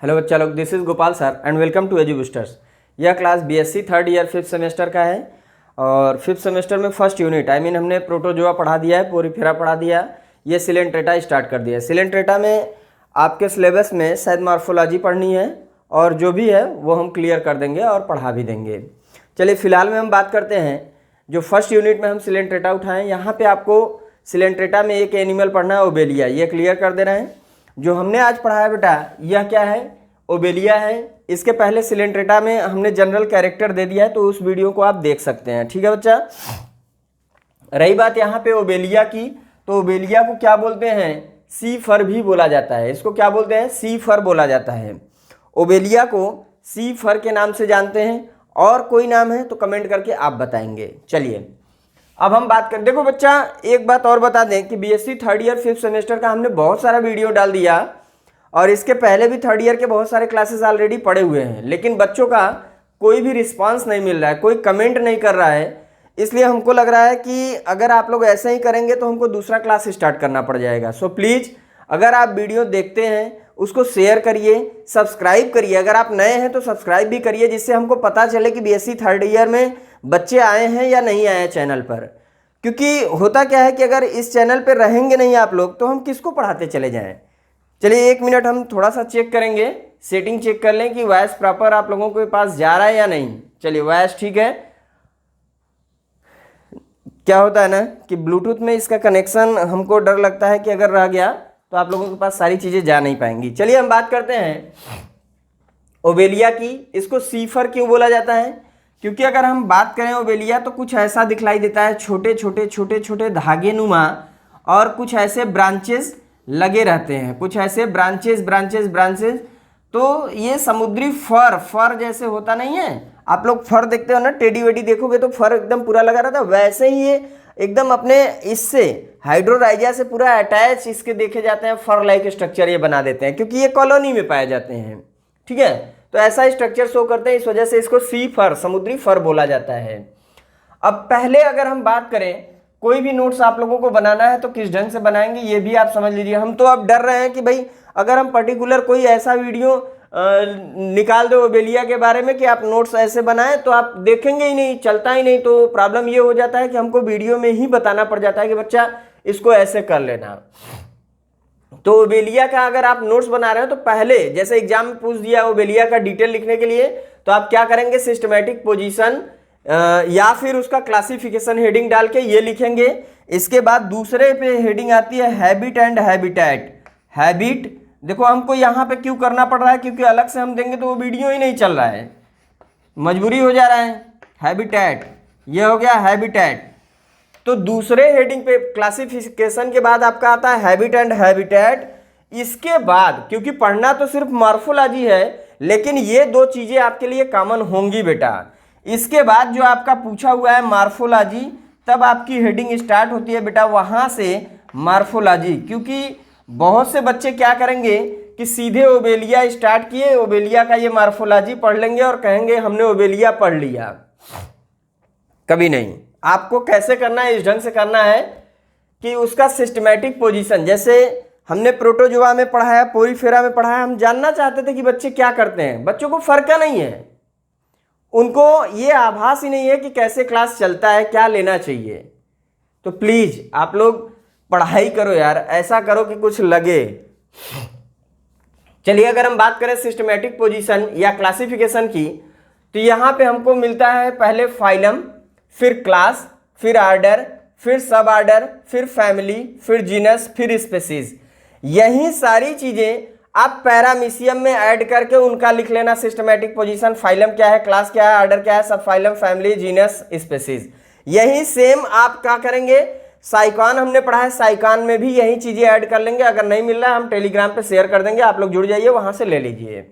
Hello बच्चा लोग, this is Gopal sir and welcome to Eduboosters. यह class BSc third year fifth semester का है और फिफ्थ सेमेस्टर में फर्स्ट यूनिट हमने प्रोटोजोआ पढ़ा दिया है, पोरीफेरा पढ़ा दिया, ये सिलेंट्रेटा स्टार्ट कर दिया है। सिलेंट्रेटा में आपके सिलेबस में शायद मार्फोलॉजी पढ़नी है और जो भी है वो हम क्लियर कर देंगे और पढ़ा भी देंगे। चलिए फिलहाल में हम बात करते हैं जो फर्स्ट यूनिट में हम सिलेंट्रेटा उठाएं। यहाँ पे आपको सिलेंट्रेटा में एक एनिमल पढ़ना है, ओबेलिया, ये क्लियर कर दे रहे हैं। जो हमने आज पढ़ा है बेटा, यह क्या है? ओबेलिया है। इसके पहले सिलेंट्रेटा में हमने जनरल कैरेक्टर दे दिया है, तो उस वीडियो को आप देख सकते हैं। ठीक है बच्चा। रही बात यहाँ पे ओबेलिया की, तो ओबेलिया को क्या बोलते हैं? सी फर भी बोला जाता है। इसको क्या बोलते हैं? सी फर बोला जाता है। ओबेलिया को सी फर के नाम से जानते हैं, और कोई नाम है तो कमेंट करके आप बताएंगे। चलिए अब हम बात करें। देखो बच्चा, एक बात और बता दें कि BSc third year fifth semester का हमने बहुत सारा वीडियो डाल दिया और इसके पहले भी थर्ड ईयर के बहुत सारे क्लासेस ऑलरेडी पढ़े हुए हैं, लेकिन बच्चों का कोई भी रिस्पांस नहीं मिल रहा है, कोई कमेंट नहीं कर रहा है। इसलिए हमको लग रहा है कि अगर आप लोग ऐसे ही करेंगे तो हमको दूसरा क्लास स्टार्ट करना पड़ जाएगा। सो प्लीज़, अगर आप वीडियो देखते हैं उसको शेयर करिए, सब्सक्राइब करिए। अगर आप नए हैं तो सब्सक्राइब भी करिए, जिससे हमको पता चले कि बीएससी थर्ड ईयर में बच्चे आए हैं या नहीं आए हैं चैनल पर। क्योंकि होता क्या है कि अगर इस चैनल पर रहेंगे नहीं आप लोग तो हम किसको पढ़ाते चले जाएं। चलिए एक मिनट हम थोड़ा सा चेक करेंगे, सेटिंग चेक कर लें कि वॉइस प्रॉपर आप लोगों के पास जा रहा है या नहीं। चलिए वॉइस ठीक है। क्या होता है ना कि ब्लूटूथ में इसका कनेक्शन हमको डर लगता है कि अगर रह गया तो आप लोगों के पास सारी चीज़ें जा नहीं पाएंगी। चलिए हम बात करते हैं ओबेलिया की। इसको सीफर क्यों बोला जाता है? क्योंकि अगर हम बात करें ओबेलिया तो कुछ ऐसा दिखलाई देता है, छोटे छोटे छोटे छोटे धागे नुमा, और कुछ ऐसे ब्रांचेस लगे रहते हैं, कुछ ऐसे ब्रांचेस ब्रांचेस ब्रांचेस। तो ये समुद्री फर जैसे होता नहीं है, आप लोग फर देखते हो ना, टेडी वेडी देखोगे तो फर एकदम पूरा लगा रहता है, वैसे ही ये एकदम अपने इससे हाइड्रोराइजा से पूरा अटैच इसके देखे जाते हैं। फर लाइक स्ट्रक्चर ये बना देते हैं क्योंकि ये कॉलोनी में पाए जाते हैं। ठीक है, तो ऐसा स्ट्रक्चर शो करते हैं, इस वजह से इसको सी फर, समुद्री फर बोला जाता है। अब पहले अगर हम बात करें, कोई भी नोट्स आप लोगों को बनाना है तो किस ढंग से बनाएंगे ये भी आप समझ लीजिए। हम तो अब डर रहे हैं कि भाई अगर हम पर्टिकुलर कोई ऐसा वीडियो निकाल दो ओबेलिया के बारे में कि आप नोट्स ऐसे बनाएं तो आप देखेंगे ही नहीं, चलता ही नहीं। तो प्रॉब्लम ये हो जाता है कि हमको वीडियो में ही बताना पड़ जाता है कि बच्चा इसको ऐसे कर लेना। तो ओबेलिया का अगर आप नोट्स बना रहे हो तो पहले जैसे एग्जाम में पूछ दिया ओबेलिया का डिटेल लिखने के लिए, तो आप क्या करेंगे? सिस्टमैटिक पोजीशन या फिर उसका क्लासिफिकेशन हेडिंग डाल के ये लिखेंगे। इसके बाद दूसरे पे हेडिंग आती है हैबिट एंड हैबिटेट। हैबिट देखो हमको यहाँ पे क्यों करना पड़ रहा है, क्योंकि अलग से हम देंगे तो वो वीडियो ही नहीं चल रहा है, मजबूरी हो जा रहा है। हैबिटेट, ये हो गया हैबिटेट। तो दूसरे हेडिंग पे क्लासिफिकेशन के बाद आपका आता है हैबिट एंड हैबिटेट। इसके बाद, क्योंकि पढ़ना तो सिर्फ मॉर्फोलॉजी है, लेकिन ये दो चीजें आपके लिए कॉमन होंगी बेटा। इसके बाद जो आपका पूछा हुआ है मॉर्फोलॉजी, तब आपकी हेडिंग स्टार्ट होती है बेटा वहां से मॉर्फोलॉजी। क्योंकि बहुत से बच्चे क्या करेंगे कि सीधे ओबेलिया स्टार्ट किए, ओबेलिया का ये मॉर्फोलॉजी पढ़ लेंगे और कहेंगे हमने ओबेलिया पढ़ लिया। कभी नहीं। आपको कैसे करना है? इस ढंग से करना है कि उसका सिस्टमैटिक पोजीशन, जैसे हमने प्रोटोजोआ में पढ़ा है, पोरीफेरा में पढ़ा है, हम जानना चाहते थे कि बच्चे क्या करते हैं। बच्चों को फर्क नहीं है, उनको ये आभास ही नहीं है कि कैसे क्लास चलता है, क्या लेना चाहिए। तो प्लीज आप लोग पढ़ाई करो यार, ऐसा करो कि कुछ लगे। चलिए अगर हम बात करें सिस्टमैटिक पोजीशन या क्लासिफिकेशन की, तो यहां पे हमको मिलता है पहले फाइलम, फिर क्लास, फिर आर्डर, फिर सब आर्डर, फिर फैमिली, फिर जीनस, फिर स्पीसीज। यही सारी चीजें आप पैरामीशियम में ऐड करके उनका लिख लेना सिस्टमैटिक पोजीशन। फाइलम क्या है, क्लास क्या है, आर्डर क्या है, सब फाइलम, फैमिली, जीनस, स्पीसीज। यही सेम आप क्या करेंगे? साइकॉन हमने पढ़ा है, साइकॉन में भी यही चीजें ऐड कर लेंगे। अगर नहीं मिल रहा है हम टेलीग्राम पे शेयर कर देंगे, आप लोग जुड़ जाइए, वहां से ले लीजिए।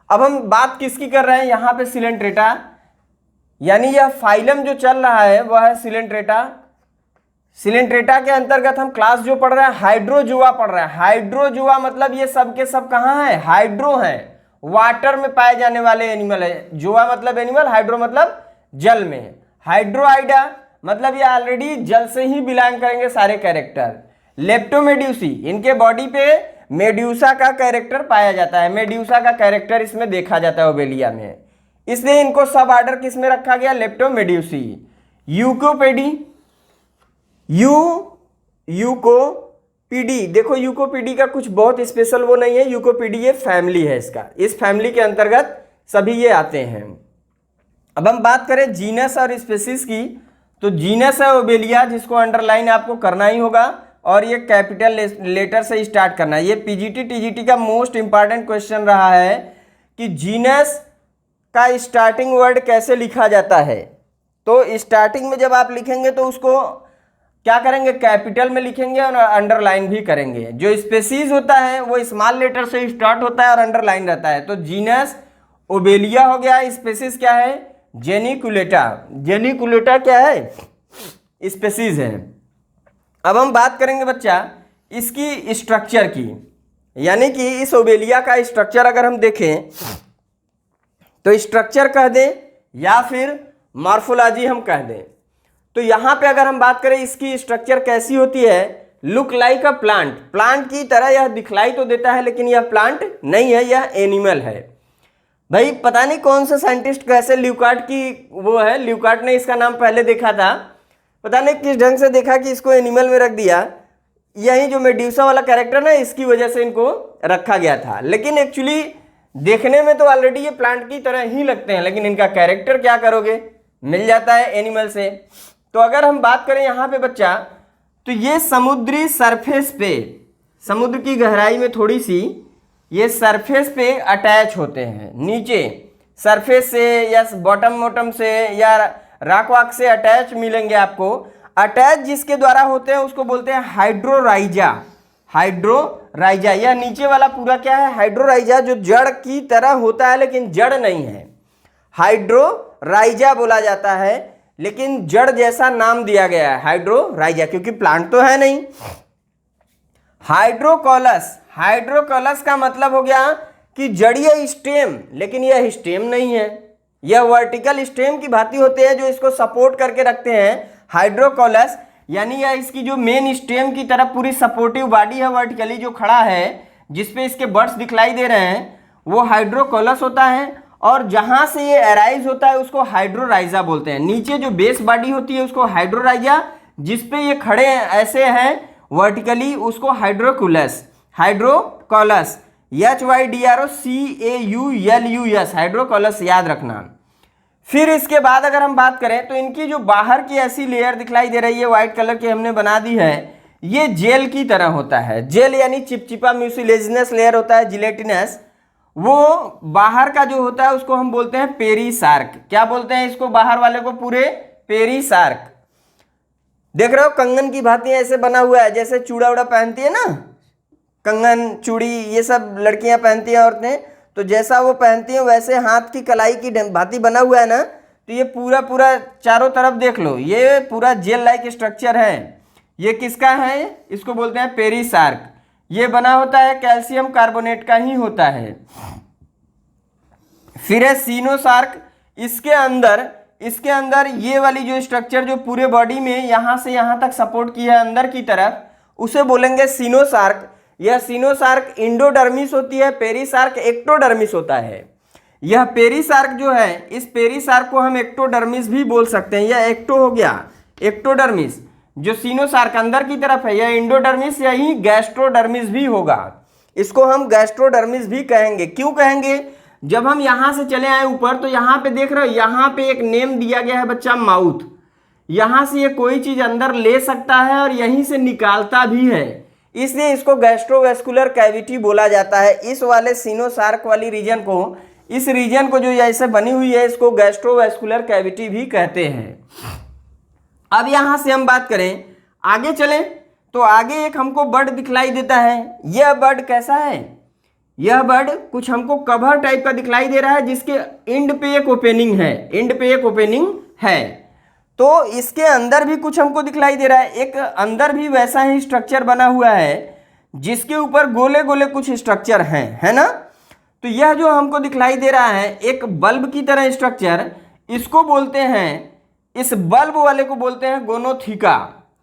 अब हम बात किसकी कर रहे हैं? यहाँ पे सिलेंट्रेटा, यानी यह फाइलम जो चल रहा है वह है सिलेंट्रेटा। सिलेंट्रेटा के अंतर्गत हम क्लास जो पढ़ रहे हैं हाइड्रोजोआ पढ़ रहे हैं। हाइड्रोजोआ मतलब ये सब के सब कहाँ है? हाइड्रो है, वाटर में पाए जाने वाले एनिमल है। जोआ मतलब एनिमल, हाइड्रो मतलब जल में। हाइड्रोआइडा मतलब ये ऑलरेडी जल से ही बिलोंग करेंगे सारे कैरेक्टर। लेप्टोमेड्यूसी, इनके बॉडी पे मेड्यूसा का कैरेक्टर पाया जाता है, मेड्यूसा का कैरेक्टर इसमें देखा जाता है ओबेलिया में, इसलिए इनको सब आर्डर किस में रखा गया, लेप्टोमेड्यूसी। यूकोपेडी, यूकोपीडी, देखो यूकोपीडी का कुछ बहुत स्पेशल वो नहीं है, यूकोपीडी ये फैमिली है इसका, इस फैमिली के अंतर्गत सभी ये आते हैं। अब हम बात करें जीनस और स्पेसीज की, तो जीनस है ओबेलिया, जिसको अंडरलाइन आपको करना ही होगा, और ये कैपिटल लेटर से स्टार्ट करना है। ये पीजीटी टीजीटी का मोस्ट इंपॉर्टेंट क्वेश्चन रहा है कि जीनस का स्टार्टिंग वर्ड कैसे लिखा जाता है। तो स्टार्टिंग में जब आप लिखेंगे तो उसको क्या करेंगे, कैपिटल में लिखेंगे और अंडरलाइन भी करेंगे। जो स्पेसीज होता है वो स्मॉल लेटर से स्टार्ट होता है और अंडरलाइन रहता है। तो जीनस ओबेलिया हो गया, स्पेसीज क्या है, जेनिकुलेटा, जेनिकुलेटा क्या है, स्पेसीज है। अब हम बात करेंगे बच्चा इसकी स्ट्रक्चर की, यानी कि इस ओबेलिया का स्ट्रक्चर अगर हम देखें तो स्ट्रक्चर कह दें या फिर मॉर्फोलॉजी हम कह दें। तो यहाँ पे अगर हम बात करें इसकी स्ट्रक्चर कैसी होती है, look like a plant, plant की तरह यह दिखलाई तो देता है लेकिन यह प्लांट नहीं है, यह एनिमल है। भाई पता नहीं कौन सा साइंटिस्ट कैसे ल्यूकार्ट की वो है, ल्यूकार्ट ने इसका नाम पहले देखा था, पता नहीं किस ढंग से देखा कि इसको एनिमल में रख दिया। यही जो मेड्यूसा वाला कैरेक्टर ना, इसकी वजह से इनको रखा गया था, लेकिन एक्चुअली देखने में तो ऑलरेडी ये प्लांट की तरह ही लगते हैं, लेकिन इनका कैरेक्टर क्या करोगे, मिल जाता है एनिमल से। तो अगर हम बात करें यहाँ पे बच्चा, तो ये समुद्री सरफेस पे, समुद्र की गहराई में थोड़ी सी ये सरफेस पे अटैच होते हैं, नीचे सरफेस से या बॉटम वॉटम से या रॉक वाक से अटैच मिलेंगे आपको। अटैच जिसके द्वारा होते हैं उसको बोलते हैं हाइड्रोराइजा, हाइड्रोराइजा। यह नीचे वाला पूरा क्या है, हाइड्रोराइजा, जो जड़ की तरह होता है लेकिन जड़ नहीं है, हाइड्रोराइजा बोला जाता है, लेकिन जड़ जैसा नाम दिया गया है हाइड्रोराइजा, क्योंकि प्लांट तो है नहीं। हाइड्रोकॉलस, हाइड्रोकॉलस का मतलब हो गया कि जड़ीय स्टेम, लेकिन यह स्टेम नहीं है, यह वर्टिकल स्टेम की भांति होते हैं जो इसको सपोर्ट करके रखते हैं, हाइड्रोकॉलस। यानी यह इसकी जो मेन स्टेम की तरफ पूरी सपोर्टिव बॉडी है वर्टिकली जो खड़ा है, जिसपे इसके बर्ड्स दिखलाई दे रहे हैं, वो हाइड्रोकॉलस होता है। और जहां से ये अराइज होता है उसको हाइड्रोराइजा बोलते हैं। नीचे जो बेस बॉडी होती है उसको हाइड्रोराइजा, जिसपे ये खड़े ऐसे हैं वर्टिकली, उसको हाइड्रोकुलस, हाइड्रोकॉलस, HYDROCAULUS, हाइड्रोकॉलस याद रखना। फिर इसके बाद अगर हम बात करें तो इनकी जो बाहर की ऐसी लेयर दिखलाई दे रही है व्हाइट कलर की हमने बना दी है, ये जेल की तरह होता है। जेल यानी चिपचिपा म्यूसिलेजिनस लेयर होता है, जिलेटिनस। वो बाहर का जो होता है उसको हम बोलते हैं पेरीसार्क। क्या बोलते हैं इसको, बाहर वाले को पूरे पेरीसार्क। देख रहे हो कंगन की भांति ऐसे बना हुआ है, जैसे चूड़ा उड़ा पहनती है ना, कंगन चूड़ी ये सब लड़कियां पहनती हैं, औरतें, तो जैसा वो पहनती हैं वैसे हाथ की कलाई की भांति बना हुआ है ना। तो ये पूरा पूरा चारों तरफ देख लो, ये पूरा जेल लाइक स्ट्रक्चर है। ये किसका है, इसको बोलते हैं पेरीसार्क। ये बना होता है कैल्शियम कार्बोनेट का ही होता है। फिर है सीनोसार्क। इसके अंदर ये वाली जो स्ट्रक्चर जो पूरे बॉडी में यहां से यहां तक सपोर्ट की है अंदर की तरफ, उसे बोलेंगे सीनोसार्क। यह सीनोसार्क इंडोडर्मिस होती है, पेरीसार्क एक्टोडर्मिस होता है। यह पेरीसार्क जो है, इस पेरीसार्क को हम एक्टोडर्मिस भी बोल सकते हैं। यह एक्टो हो गया, एक्टोडर्मिस। जो सीनोसार्क अंदर की तरफ है यह इंडोडर्मिस, यही गैस्ट्रोडर्मिस भी होगा। इसको हम गैस्ट्रोडर्मिस भी कहेंगे। क्यों कहेंगे, जब हम यहां से चले आए ऊपर तो यहां पे देख रहे हो, यहां पे एक नेम दिया गया है बच्चा, माउथ। यहां से ये कोई चीज अंदर ले सकता है और यहीं से निकालता भी है, इसलिए इसको गैस्ट्रोवेस्कुलर कैविटी बोला जाता है। इस वाले सीनोसार्क वाली रीजन को, इस रीजन को जो ऐसे बनी हुई है, इसको गैस्ट्रोवेस्कुलर कैविटी भी कहते हैं। अब यहां से हम बात करें, आगे चलें तो आगे एक हमको बर्ड दिखलाई देता है। यह बर्ड कैसा है, यह बर्ड कुछ हमको कवर टाइप का दिखलाई दे रहा है, जिसके एंड पे एक ओपनिंग है, एंड पे एक ओपनिंग है। तो इसके अंदर भी कुछ हमको दिखलाई दे रहा है, एक अंदर भी वैसा ही स्ट्रक्चर बना हुआ है, जिसके ऊपर गोले गोले कुछ स्ट्रक्चर हैं, है ना। तो यह जो हमको दिखलाई दे रहा है एक बल्ब की तरह स्ट्रक्चर, इसको बोलते हैं, इस बल्ब वाले को बोलते हैं गोनोथिका।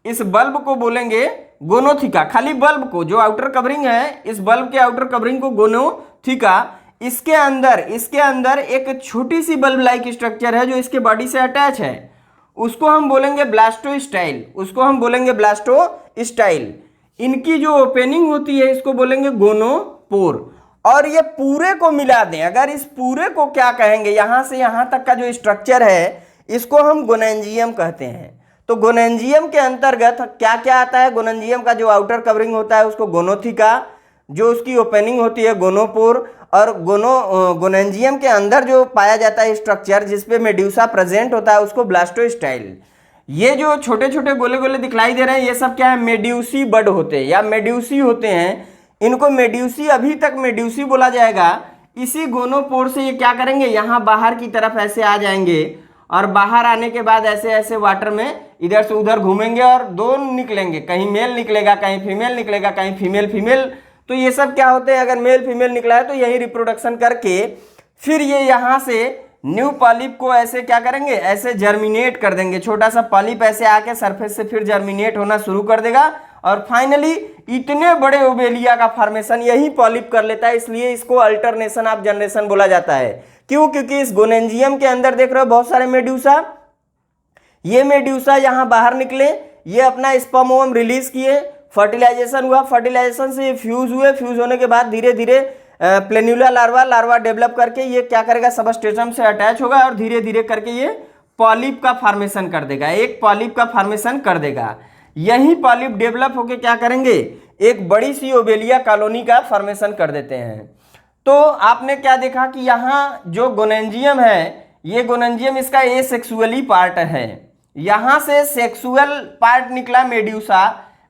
इस बल्ब को बोलेंगे गोनोथिका, खाली बल्ब को, जो आउटर कवरिंग है इस बल्ब के आउटर कवरिंग को गोनोथिका, इसके अंदर एक छोटी सी बल्ब लाइक स्ट्रक्चर है जो इसके बॉडी से अटैच है, उसको हम बोलेंगे ब्लास्टोस्टाइल। इनकी जो ओपनिंग होती है इसको बोलेंगे गोनोपोर। और ये पूरे को मिला दें, अगर इस पूरे को क्या कहेंगे, यहां से यहां तक का जो स्ट्रक्चर है इसको हम गोनेंजियम कहते हैं। तो गोनेंजियम के अंतर्गत क्या क्या आता है, गोनेंजियम का जो आउटर कवरिंग होता है उसको गोनोथिका, जो उसकी ओपनिंग होती है गोनोपोर, और गोनेंजियम के अंदर जो पाया जाता है स्ट्रक्चर जिसपे मेड्यूसा प्रेजेंट होता है उसको ब्लास्टोस्टाइल। ये जो छोटे छोटे गोले गोले दिखलाई दे रहे हैं ये सब क्या है, मेड्यूसी बड होते हैं या मेड्यूसी होते हैं। इनको मेड्यूसी, अभी तक मेड्यूसी बोला जाएगा। इसी गोनोपोर से ये क्या करेंगे, यहाँ बाहर की तरफ ऐसे आ जाएंगे और बाहर आने के बाद ऐसे ऐसे वाटर में इधर से उधर घूमेंगे और दो निकलेंगे, कहीं मेल निकलेगा कहीं फीमेल निकलेगा, कहीं फीमेल। तो ये सब क्या होते हैं, अगर मेल फीमेल निकला है तो यही रिप्रोडक्शन करके फिर ये यहाँ से न्यू पॉलिप को ऐसे क्या करेंगे, ऐसे जर्मिनेट कर देंगे। छोटा सा पॉलिप ऐसे आके सरफेस से फिर जर्मिनेट होना शुरू कर देगा और फाइनली इतने बड़े ओबेलिया का फॉर्मेशन यही पॉलिप कर लेता है। इसलिए इसको अल्टरनेशन ऑफ जनरेशन बोला जाता है। क्यों, क्योंकि इस गोनेंजियम के अंदर देख रहे हो बहुत सारे मेड्यूसा, ये मेड्यूसा यहाँ बाहर निकले, ये अपना स्पर्म ओवम रिलीज किए, फर्टिलाइजेशन हुआ, फर्टिलाइजेशन से ये फ्यूज हुए, फ्यूज होने के बाद धीरे धीरे प्लेन्युला लार्वा डेवलप करके ये क्या करेगा, सबस्ट्रेटम से अटैच होगा और धीरे धीरे करके ये पॉलिप का फॉर्मेशन कर देगा, एक पॉलिप का फॉर्मेशन कर देगा। यही पॉलिप डेवलप होके क्या करेंगे, एक बड़ी सी ओबेलिया कॉलोनी का फॉर्मेशन कर देते हैं। तो आपने क्या देखा कि यहाँ जो गोनेंजियम है, ये गोनेंजियम इसका एसेक्सुअली पार्ट है। यहाँ से सेक्सुअल पार्ट निकला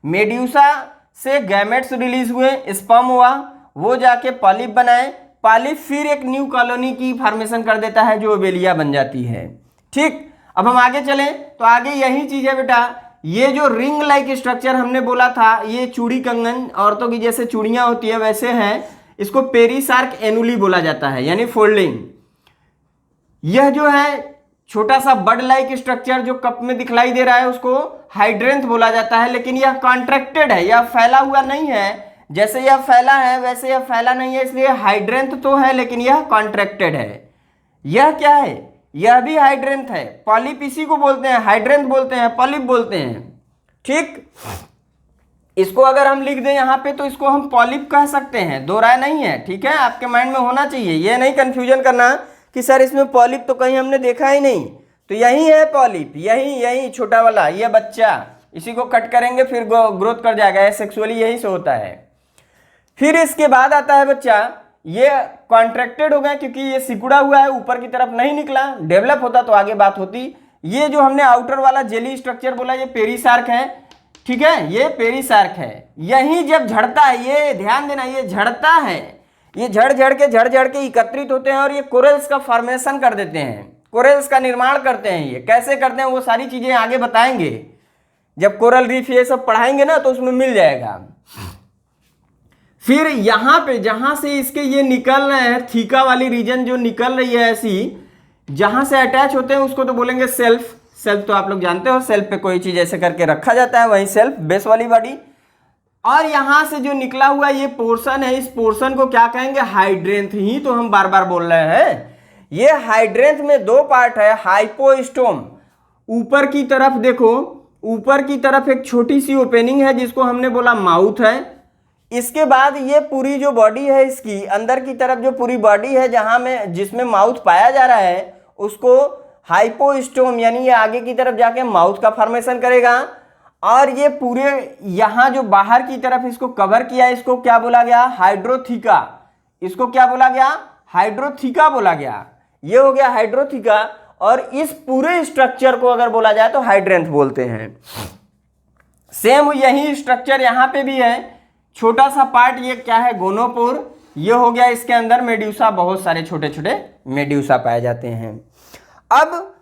मेड्यूसा से गैमेट्स रिलीज हुए, स्पर्म हुआ, वो जाके पॉलिप बनाए, पॉलिप फिर एक न्यू कॉलोनी की फॉर्मेशन कर देता है जो ओबेलिया बन जाती है। ठीक, अब हम आगे चलें तो आगे यही चीज है बेटा। ये जो रिंग लाइक स्ट्रक्चर हमने बोला था, ये चूड़ी कंगन औरतों की जैसे चूड़ियां होती है वैसे हैं, इसको पेरिसार्क एनुली बोला जाता है, यानी फोल्डिंग। यह जो है छोटा सा बड लाइक स्ट्रक्चर जो कप में दिखलाई दे रहा है उसको हाइड्रेंथ बोला जाता है, लेकिन यह कॉन्ट्रैक्टेड है, यह फैला हुआ नहीं है। जैसे यह फैला है वैसे यह फैला नहीं है, इसलिए हाइड्रेंथ तो है लेकिन यह कॉन्ट्रैक्टेड है। यह क्या है, यह भी हाइड्रेंथ है। पॉलिप इसी को बोलते हैं, हाइड्रेंथ बोलते हैं, पॉलिप बोलते हैं। ठीक, इसको अगर हम लिख दें यहाँ पे तो इसको हम पॉलिप कह सकते हैं, दो राय नहीं है। ठीक है, आपके माइंड में होना चाहिए, ये नहीं कंफ्यूजन करना कि सर इसमें पॉलिप तो कहीं हमने देखा ही नहीं। तो यही है पॉलिप, यही छोटा वाला, ये बच्चा, इसी को कट करेंगे फिर ग्रोथ कर जाएगा, एसेक्सुअली यही से होता है। फिर इसके बाद आता है बच्चा, ये कॉन्ट्रैक्टेड हो गया क्योंकि ये सिकुड़ा हुआ है, ऊपर की तरफ नहीं निकला, डेवलप होता तो आगे बात होती। ये जो हमने आउटर वाला जेली स्ट्रक्चर बोला ये पेरिसार्क है। ठीक है, ये पेरिसार्क है। यही जब झड़ता है, ये ध्यान देना, ये झड़ता है, ये झड़ झड़ के एकत्रित होते हैं और ये कोरल्स का फॉर्मेशन कर देते हैं, कोरल्स का निर्माण करते हैं। ये कैसे करते हैं वो सारी चीजें आगे बताएंगे, जब कोरल रीफ ये सब पढ़ाएंगे ना तो उसमें मिल जाएगा। फिर यहाँ पे जहां से इसके ये निकल रहे हैं, थीका वाली रीजन जो निकल रही है ऐसी, जहां से अटैच होते हैं उसको तो बोलेंगे सेल्फ। सेल्फ तो आप लोग जानते हो, सेल्फ पे कोई चीज ऐसे करके रखा जाता है, वही सेल्फ, बेस वाली बॉडी। और यहां से जो निकला हुआ ये पोर्शन है, इस पोर्शन को क्या कहेंगे, हाइड्रेंथ। ही तो हम बार बार बोल रहे हैं। ये हाइड्रेंथ में दो पार्ट है, हाइपोस्टोम, ऊपर की तरफ देखो, ऊपर की तरफ एक छोटी सी ओपनिंग है जिसको हमने बोला माउथ है। इसके बाद ये पूरी जो बॉडी है, इसकी अंदर की तरफ जो पूरी बॉडी है जहां में जिसमें माउथ पाया जा रहा है उसको हाइपोस्टोम, यानी ये आगे की तरफ जाके माउथ का फॉर्मेशन करेगा। और ये पूरे यहाँ जो बाहर की तरफ इसको कवर किया, इसको क्या बोला गया, हाइड्रोथीका। इसको क्या बोला गया, हाइड्रोथीका बोला गया। ये हो गया हाइड्रोथीका। और इस पूरे स्ट्रक्चर को अगर बोला जाए तो हाइड्रेंथ बोलते हैं। सेम यही स्ट्रक्चर यहाँ पे भी है, छोटा सा पार्ट ये क्या है, गोनोपोर। ये हो गया, इसके अंदर मेड्यूसा, बहुत सारे छोटे छोटे मेड्यूसा पाए जाते हैं। अब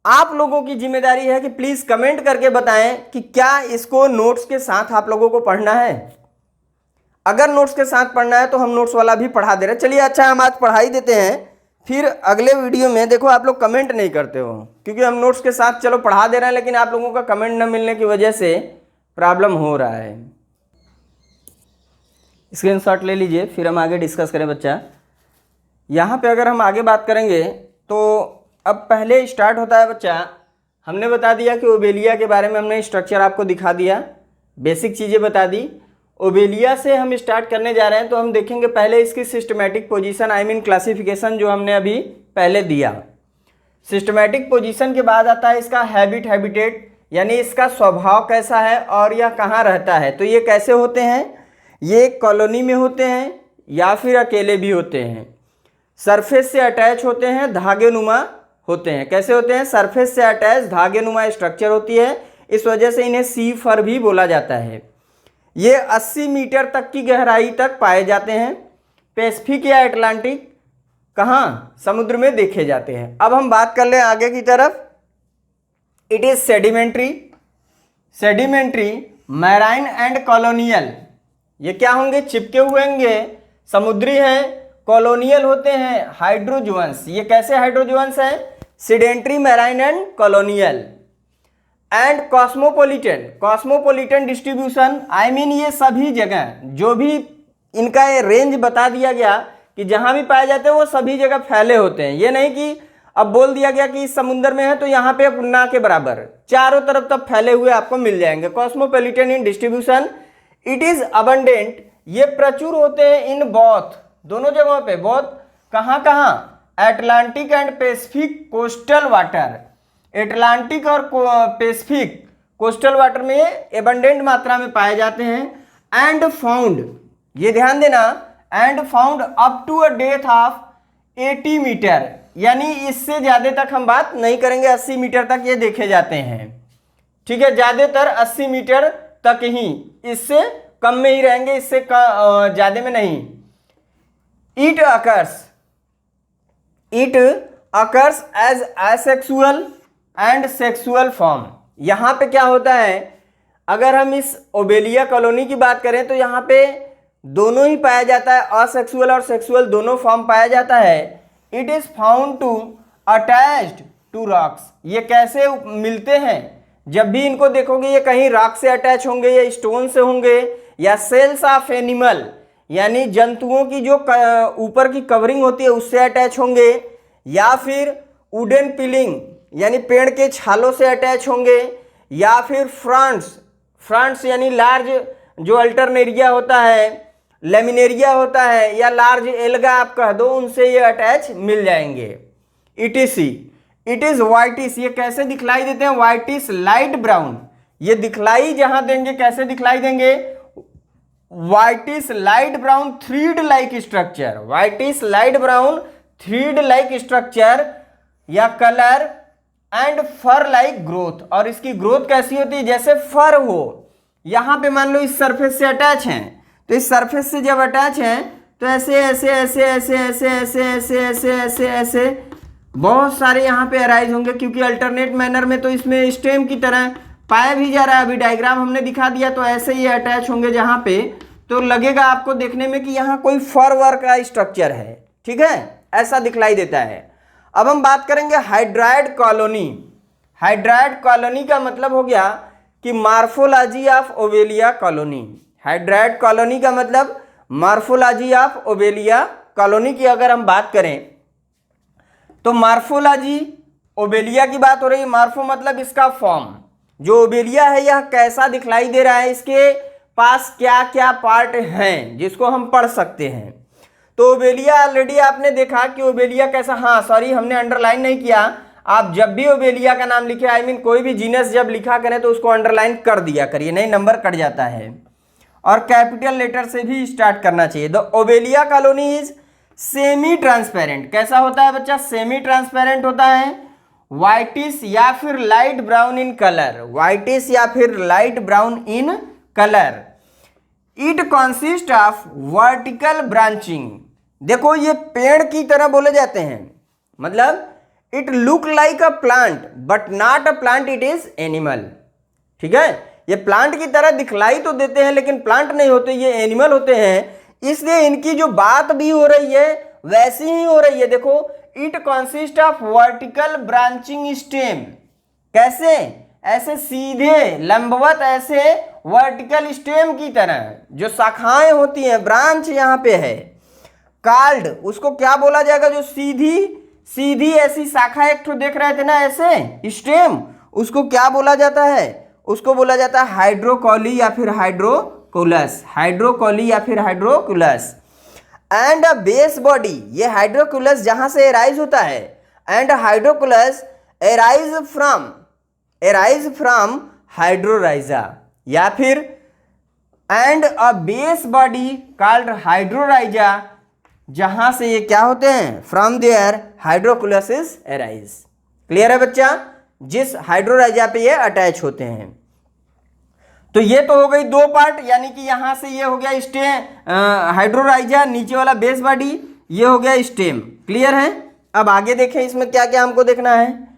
आप लोगों की जिम्मेदारी है कि प्लीज कमेंट करके बताएं कि क्या इसको नोट्स के साथ आप लोगों को पढ़ना है। अगर नोट्स के साथ पढ़ना है तो हम नोट्स वाला भी पढ़ा दे रहे हैं। चलिए अच्छा, हम आज पढ़ा ही देते हैं, फिर अगले वीडियो में देखो आप लोग कमेंट नहीं करते हो, क्योंकि हम नोट्स के साथ चलो पढ़ा दे रहे हैं, लेकिन आप लोगों का कमेंट न मिलने की वजह से प्रॉब्लम हो रहा है। स्क्रीनशॉट ले लीजिए, फिर हम आगे डिस्कस करें बच्चा। यहाँ पे अगर हम आगे बात करेंगे तो अब पहले स्टार्ट होता है बच्चा, हमने बता दिया कि ओबेलिया के बारे में हमने स्ट्रक्चर आपको दिखा दिया, बेसिक चीज़ें बता दी। ओबेलिया से हम स्टार्ट करने जा रहे हैं तो हम देखेंगे पहले इसकी systematic position, I mean classification जो हमने अभी पहले दिया। सिस्टमैटिक पोजीशन के बाद आता है इसका हैबिटेट, यानी इसका स्वभाव कैसा है और यह कहाँ रहता है। तो ये कैसे होते हैं, ये कॉलोनी में होते हैं या फिर अकेले भी होते हैं। सरफेस से अटैच होते हैं, धागे नुमा होते हैं। कैसे होते हैं, सरफेस से अटैच धागे नुमा स्ट्रक्चर होती है, इस वजह से इन्हें सी फर भी बोला जाता है। ये 80 मीटर तक की गहराई तक पाए जाते हैं। पैसिफिक या अटलांटिक कहाँ, समुद्र में देखे जाते हैं। अब हम बात कर लें आगे की तरफ। It is sedimentary, marine and colonial. ये क्या होंगे, चिपके हुए होंगे, समुद्री हैं, कॉलोनियल होते हैं, हाइड्रोजोअन्स। ये कैसे हाइड्रोजोअन्स हैं, sedentary, marine and colonial. And cosmopolitan distribution, I mean ये सभी जगह जो भी इनका ये रेंज बता दिया गया कि जहां भी पाए जाते हैं वो सभी जगह फैले होते हैं। ये नहीं कि अब बोल दिया गया कि इस समुद्र में है तो यहाँ पे ना के बराबर, चारों तरफ तब फैले हुए आपको मिल जाएंगे। Cosmopolitan in distribution, it is abundant, ये प्रचुर होते हैं इन बोथ, दोनों जगहों पे। बोथ कहाँ कहाँ, Atlantic and Pacific coastal water. Atlantic और पैसिफिक कोस्टल वाटर में एबंडेंट मात्रा में पाए जाते हैं। एंड फाउंड, ये ध्यान देना, and found up to a depth of 80 metre, यानी इससे ज़्यादा तक हम बात नहीं करेंगे, 80 मीटर तक ये देखे जाते हैं। ठीक है, ज़्यादातर 80 मीटर तक ही, इससे कम में ही रहेंगे, इससे ज़्यादा में नहीं। It occurs as asexual and sexual form. यहाँ पे क्या होता है, अगर हम इस ओबेलिया कॉलोनी की बात करें तो यहाँ पे दोनों ही पाया जाता है, असेक्सुअल और सेक्सुअल दोनों फॉर्म पाया जाता है। It is found to attached to rocks. ये कैसे मिलते हैं, जब भी इनको देखोगे ये कहीं रॉक से अटैच होंगे या स्टोन से होंगे, या सेल्स ऑफ एनिमल, यानी जंतुओं की जो ऊपर की कवरिंग होती है उससे अटैच होंगे, या फिर वुडन पिलिंग यानी पेड़ के छालों से अटैच होंगे, या फिर फ्रंट्स यानी लार्ज जो अल्टरनेरिया होता है, लेमिनेरिया होता है, या लार्ज एल्गा आप कह दो, उनसे ये अटैच मिल जाएंगे। इट इज वाइटिस, ये कैसे दिखलाई देते हैं, वाइटिस लाइट ब्राउन। ये दिखलाई जहां देंगे कैसे दिखलाई देंगे, whitish light brown thread like structure, whitish light brown thread like structure या colour, and fur like growth. और इसकी ग्रोथ कैसी होती है, जैसे फर हो। यहां पे मान लो इस सरफेस से अटैच हैं, तो इस सरफेस से जब अटैच हैं तो ऐसे ऐसे ऐसे ऐसे ऐसे ऐसे ऐसे ऐसे ऐसे ऐसे बहुत सारे यहाँ पे अराइज होंगे, क्योंकि अल्टरनेट मैनर में तो इसमें स्टेम की तरह पाया भी जा रहा है। अभी डायग्राम हमने दिखा दिया, तो ऐसे ही अटैच होंगे जहाँ पे, तो लगेगा आपको देखने में कि यहाँ कोई फर वर का स्ट्रक्चर है। ठीक है, ऐसा दिखलाई देता है। अब हम बात करेंगे हाइड्राइड कॉलोनी। हाइड्राइड कॉलोनी का मतलब हो गया कि morphology of Obelia colony. Hydride colony का मतलब मार्फोलॉजी ऑफ ओबेलिया कॉलोनी की अगर हम बात करें तो मार्फोलॉजी, ओबेलिया की बात हो रही है। मार्फो मतलब इसका फॉर्म, जो ओबेलिया है यह कैसा दिखलाई दे रहा है, इसके पास क्या क्या पार्ट हैं जिसको हम पढ़ सकते हैं। तो ओबेलिया ऑलरेडी आपने देखा कि ओबेलिया कैसा, हाँ सॉरी हमने अंडरलाइन नहीं किया। आप जब भी ओबेलिया का नाम लिखे, आई मीन कोई भी जीनस जब लिखा करें तो उसको अंडरलाइन कर दिया करिए, नहीं नंबर कट जाता है। और कैपिटल लेटर से भी स्टार्ट करना चाहिए। The Obelia colony is semi transparent. कैसा होता है बच्चा, सेमी ट्रांसपेरेंट होता है, व्हाइटिश या फिर light brown in colour, whitish या फिर light brown in colour. It consist of vertical branching. देखो ये पेड़ की तरह बोले जाते हैं, मतलब it look like a plant but not a plant, it is animal. ठीक है, ये प्लांट की तरह दिखलाई तो देते हैं लेकिन प्लांट नहीं होते, ये एनिमल होते हैं। इसलिए इनकी जो बात भी हो रही है वैसी ही हो रही है। देखो, it consist of vertical branching stem. कैसे, ऐसे सीधे लंबवत, ऐसे वर्टिकल स्टेम की तरह जो शाखाएं होती हैं, ब्रांच यहाँ पे है, कार्ड उसको क्या बोला जाएगा? जो सीधी सीधी ऐसी शाखा एक तो देख रहे थे ना ऐसे स्टेम, उसको क्या बोला जाता है? उसको बोला जाता है हाइड्रोकॉली या फिर हाइड्रोकुलस, हाइड्रोकॉली या फिर hydrocaulus. And a base body, ये हाइड्रोकुलस जहां से एराइज होता है, and hydrocaulus arise from hydrorhiza, या फिर and a base body called hydrorhiza, जहां से ये क्या होते हैं? From there hydrocaulus is arise. Clear है बच्चा? जिस हाइड्रोराइजा पे ये अटैच होते हैं। तो ये तो हो गई दो पार्ट, यानी कि यहां से ये हो गया स्टेम हाइड्रोराइजा, नीचे वाला बेस बॉडी, ये हो गया स्टेम। क्लियर है? अब आगे देखें इसमें क्या क्या हमको देखना है।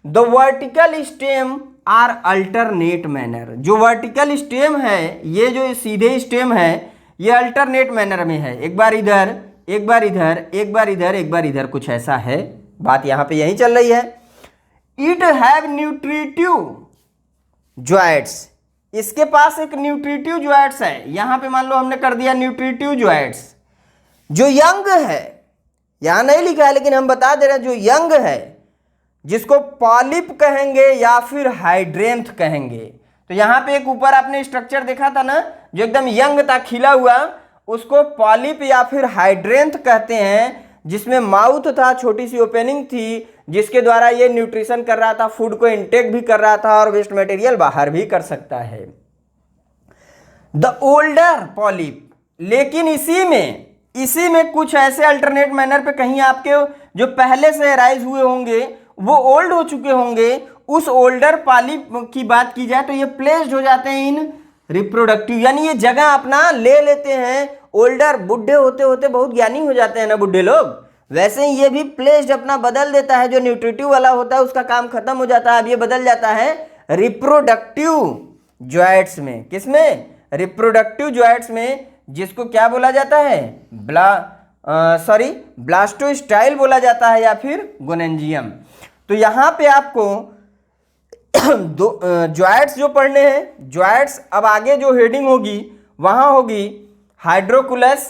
The vertical stem are alternate manner, जो वर्टिकल स्टेम है, ये जो सीधे स्टेम है, ये अल्टरनेट मैनर में है, एक बार इधर, एक बार इधर, एक बार इधर, एक बार इधर, कुछ ऐसा है। बात यहां पे यही चल रही है। इट हैव न्यूट्रिटिव जॉइंट्स, इसके पास एक न्यूट्रिटिव जॉइंट्स है। यहां पे मान लो हमने कर दिया न्यूट्रिटिव जॉइंट्स, जो यंग है, यहां नहीं लिखा है लेकिन हम बता दे रहे हैं, जो यंग है, जिसको पॉलिप कहेंगे या फिर हाइड्रेंथ कहेंगे। तो यहां पे एक ऊपर आपने स्ट्रक्चर देखा था ना, जो एकदम यंग था, खिला हुआ, उसको पॉलिप या फिर हाइड्रेंथ कहते हैं, जिसमें माउथ था, छोटी सी ओपनिंग थी, जिसके द्वारा ये न्यूट्रिशन कर रहा था, फूड को इंटेक भी कर रहा था और वेस्ट मटेरियल बाहर भी कर सकता है। द ओल्डर पॉलिप, लेकिन इसी में कुछ ऐसे अल्टरनेट मैनर पे कहीं आपके जो पहले से राइज हुए होंगे वो ओल्ड हो चुके होंगे, उस ओल्डर पॉलिप की बात की जाए तो ये प्लेस्ड हो जाते हैं इन रिप्रोडक्टिव, यानी ये जगह अपना ले लेते हैं। ओल्डर, बुढ़े होते होते बहुत ज्ञानी हो जाते हैं ना बुढ़े लोग, वैसे ही ये भी प्लेस्ड अपना बदल देता है। जो न्यूट्रिटिव वाला होता है उसका काम खत्म हो जाता है, अब ये बदल जाता है रिप्रोडक्टिव जॉइंट्स में। किसमें? रिप्रोडक्टिव जॉइंट्स में, जिसको क्या बोला जाता है? ब्लास्टोस्टाइल बोला जाता है या फिर गोनेंजियम। तो यहां पे आपको दो जॉइंट्स जो पढ़ने हैं, जॉइंट्स, अब आगे जो हेडिंग होगी वहां होगी हाइड्रोकुलस।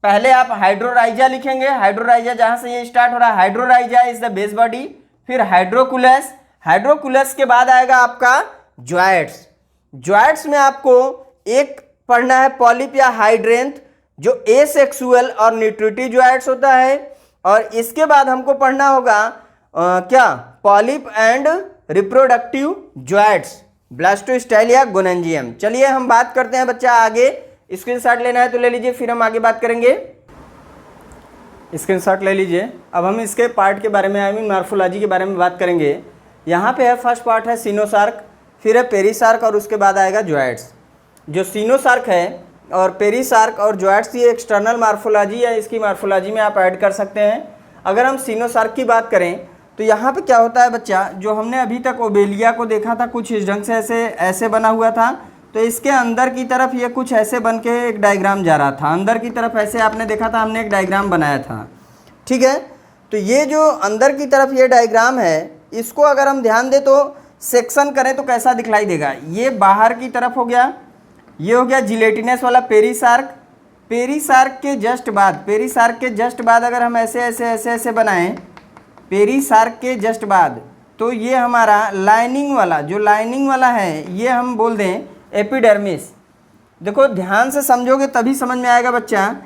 पहले आप हाइड्रोराइजा लिखेंगे, हाइड्रोराइजा जहां से ये स्टार्ट हो रहा है, हाइड्रोराइजा इज द बेस बॉडी, फिर हाइड्रोकुलस, हाइड्रोकुलस के बाद आएगा आपका जॉइंट्स। जॉइंट्स में आपको एक पढ़ना है पॉलिप या हाइड्रेंथ, जो एसेक्सुअल और न्यूट्रिटिव जॉइंट्स होता है, और इसके बाद हमको पढ़ना होगा क्या? पॉलिप एंड रिप्रोडक्टिव जॉइंट्स, ब्लास्टोस्टाइल या गोनेंजियम। चलिए हम बात करते हैं बच्चा आगे। स्क्रीनशॉट लेना है तो ले लीजिए, फिर हम आगे बात करेंगे। स्क्रीनशॉट ले लीजिए। अब हम इसके पार्ट के बारे में, आई मीन मॉर्फोलॉजी के बारे में बात करेंगे। यहाँ पे है फर्स्ट पार्ट है सिनोसार्क, फिर है पेरिसार्क और उसके बाद आएगा जॉइंट्स। जो सिनोसार्क है और पेरिसार्क और जॉइंट्स की एक्सटर्नल मॉर्फोलॉजी या इसकी मॉर्फोलॉजी में आप ऐड कर सकते हैं। अगर हम सिनोसार्क की बात करें तो यहाँ पे क्या होता है बच्चा, जो हमने अभी तक ओबेलिया को देखा था कुछ इस ढंग से ऐसे बना हुआ था, तो इसके अंदर की तरफ ये कुछ ऐसे बन के एक डायग्राम जा रहा था। अंदर की तरफ ऐसे आपने देखा था, हमने एक डायग्राम बनाया था, ठीक है। तो ये जो अंदर की तरफ ये डायग्राम है, इसको अगर हम ध्यान दें तो सेक्शन करें तो कैसा दिखलाई देगा। ये बाहर की तरफ हो गया, ये हो गया जिलेटिनस वाला पेरिसार्क। पेरिसार्क के जस्ट बाद अगर हम ऐसे ऐसे ऐसे ऐसे बनाएं, पेरिसार्क के जस्ट बाद, तो ये हमारा लाइनिंग वाला, जो लाइनिंग वाला है ये हम बोल दें एपिडर्मिस। देखो ध्यान से समझोगे तभी समझ में आएगा बच्चा।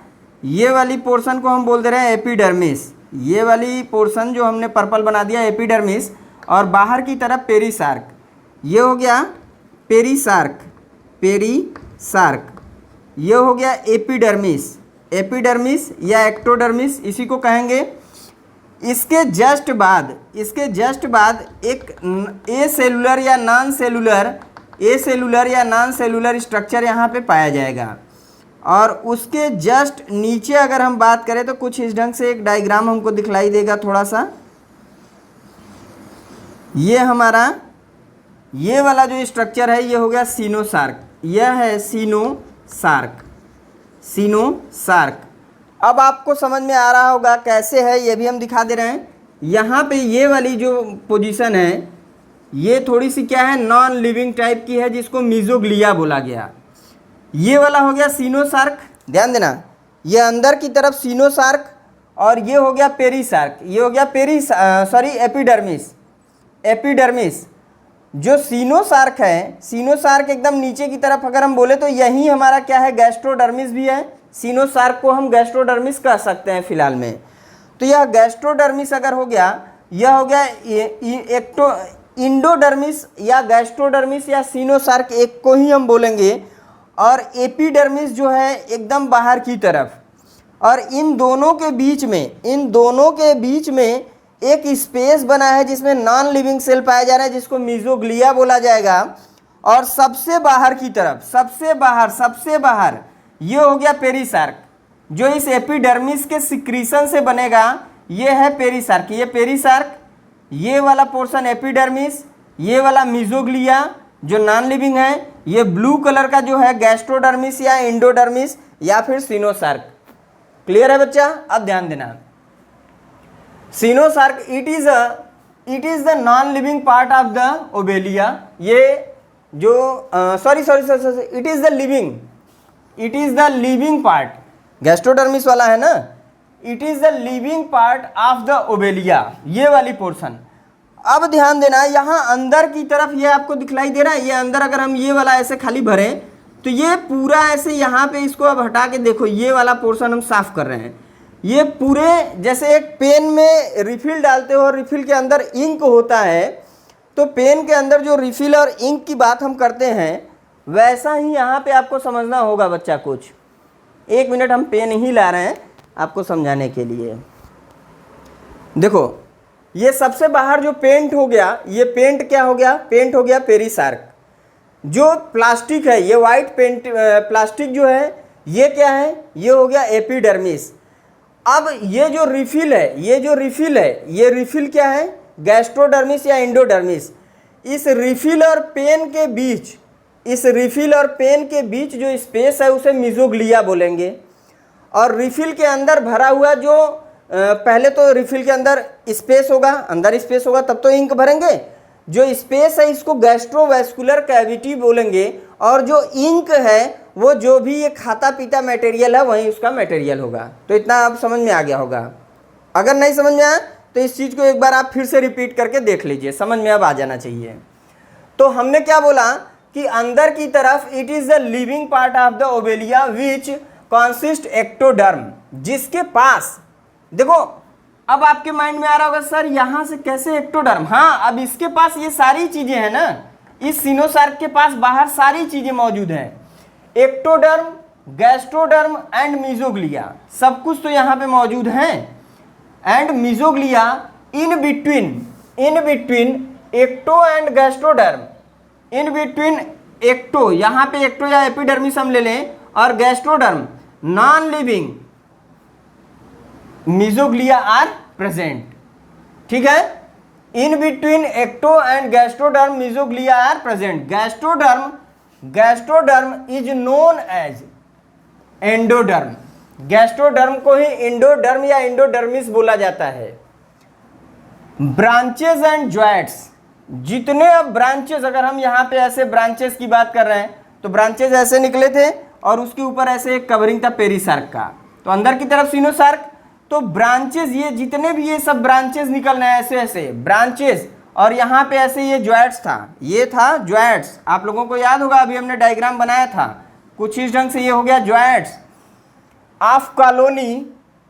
ये वाली पोर्शन को हम बोल दे रहे हैं एपिडर्मिस, ये वाली पोर्शन जो हमने पर्पल बना दिया एपिडर्मिस, और बाहर की तरफ पेरिसार्क। ये हो गया पेरिसार्क, ये हो गया एपिडर्मिस या एक्टोडर्मिस, इसी को कहेंगे। इसके जस्ट बाद एक ए सेलुलर या नॉन सेलुलर स्ट्रक्चर यहाँ पे पाया जाएगा। और उसके जस्ट नीचे अगर हम बात करें तो कुछ इस ढंग से एक डायग्राम हमको दिखलाई देगा थोड़ा सा। ये हमारा ये वाला जो स्ट्रक्चर है ये हो गया सिनोसार्क, यह है सिनोसार्क। अब आपको समझ में आ रहा होगा कैसे है, ये भी हम दिखा दे रहे हैं। यहाँ पे ये वाली जो पोजीशन है, ये थोड़ी सी क्या है, नॉन लिविंग टाइप की है, जिसको मीजोग्लिया बोला गया। ये वाला हो गया सीनोसार्क, ध्यान देना, ये अंदर की तरफ सीनोसार्क, और ये हो गया पेरीसार्क, ये हो गया एपिडर्मिस। एपिडर्मिस जो सीनोसार्क है, सीनोसार्क एकदम नीचे की तरफ अगर हम बोले तो यही हमारा क्या है, गैस्ट्रोडर्मिस भी है। सीनोसार्क को हम गैस्ट्रोडर्मिस कह सकते हैं फिलहाल में। तो यह गैस्ट्रोडर्मिस अगर हो गया, यह हो गया इंडोडर्मिस या गैस्ट्रोडर्मिस या सीनोसार्क, एक को ही हम बोलेंगे। और एपिडर्मिस जो है एकदम बाहर की तरफ, और इन दोनों के बीच में एक स्पेस बना है जिसमें नॉन लिविंग सेल पाया जा रहा है, जिसको मीजोग्लिया बोला जाएगा। और सबसे बाहर की तरफ, सबसे बाहर ये हो गया पेरीसार्क, जो इस एपिडर्मिस के सिक्रीशन से बनेगा, ये है पेरीसार्क। ये पेरीसार्क, ये वाला पोर्शन एपिडर्मिस, ये वाला मीजोग्लिया जो नॉन लिविंग है, ये ब्लू कलर का जो है गैस्ट्रोडर्मिस या इंडोडर्मिस या फिर सीनोसार्क। क्लियर है बच्चा? अब ध्यान देना, coenosarc it is the non living part of the Obelia. ये जो it is the living part, gastrodermis वाला है ना, it is the living part of the Obelia, ये वाली पोर्शन। अब ध्यान देना, यहाँ अंदर की तरफ ये आपको दिखलाई दे रहा है, ये अंदर अगर हम ये वाला ऐसे खाली भरें तो ये पूरा ऐसे यहाँ पे, इसको अब हटा के देखो, ये वाला पोर्शन हम साफ कर रहे हैं। ये पूरे जैसे एक पेन में रिफिल डालते हो और रिफिल के अंदर इंक होता है, तो पेन के अंदर जो रिफिल और इंक की बात हम करते हैं, वैसा ही यहाँ पे आपको समझना होगा बच्चा। कुछ एक मिनट हम पेन ही ला रहे हैं आपको समझाने के लिए। देखो, ये सबसे बाहर जो पेंट हो गया, ये पेंट क्या हो गया, पेंट हो गया पेरीसार्क। जो प्लास्टिक है, ये वाइट पेंट प्लास्टिक जो है, ये क्या है, ये हो गया एपिडर्मिस। अब ये जो रिफिल है, ये रिफिल क्या है, गैस्ट्रोडर्मिस या इंडोडर्मिस। इस रिफिल और पेन के बीच जो स्पेस है उसे मीजोग्लिया बोलेंगे। और रिफिल के अंदर भरा हुआ जो पहले तो रिफिल के अंदर स्पेस होगा, तब तो इंक भरेंगे। जो स्पेस है इसको गैस्ट्रोवैस्कुलर कैविटी बोलेंगे, और जो इंक है वो जो भी ये खाता पीता मटेरियल है वही उसका मटेरियल होगा। तो इतना आप समझ में आ गया होगा। अगर नहीं समझ में आया तो इस चीज़ को एक बार आप फिर से रिपीट करके देख लीजिए, समझ में अब आ जाना चाहिए। तो हमने क्या बोला कि अंदर की तरफ it is the living part of the Obelia which consist ectoderm, जिसके पास, देखो अब आपके माइंड में आ रहा होगा सर यहाँ से कैसे एक्टोडर्म। हाँ, अब इसके पास ये सारी चीज़ें हैं ना, इस सीनोसार्क के पास बाहर सारी चीज़ें मौजूद हैं, एक्टोडर्म, गैस्ट्रोडर्म एंड मीजोग्लिया, सब कुछ तो यहाँ पे मौजूद हैं। And mesoglea in between ecto and gastroderm, in between ecto, यहाँ पे एक्टो या एपिडर्मिस हम ले लें, और gastroderm non living mesoglea are present. ठीक है, in between ecto and gastroderm mesoglea are present. Gastroderm is known as endoderm. Gastroderm को ही एंडोडर्म या एंडोडर्मिस बोला जाता है। ब्रांचेस एंड जॉइंट्स, जितने अब ब्रांचेस, अगर हम यहाँ पे ऐसे ब्रांचेस की बात कर रहे हैं तो ब्रांचेस ऐसे निकले थे और उसके ऊपर ऐसे एक कवरिंग था पेरीसार्क का, तो अंदर की तरफ सीनोसार्क। तो ब्रांचेस, ये जितने भी ये सब ब्रांचेस निकल रहे हैं ऐसे ऐसे ब्रांचेस, और यहाँ पे ऐसे ये जॉइंट्स था, ये था जॉइंट्स। आप लोगों को याद होगा अभी हमने डायग्राम बनाया था कुछ इस ढंग से, ये हो गया joints of colony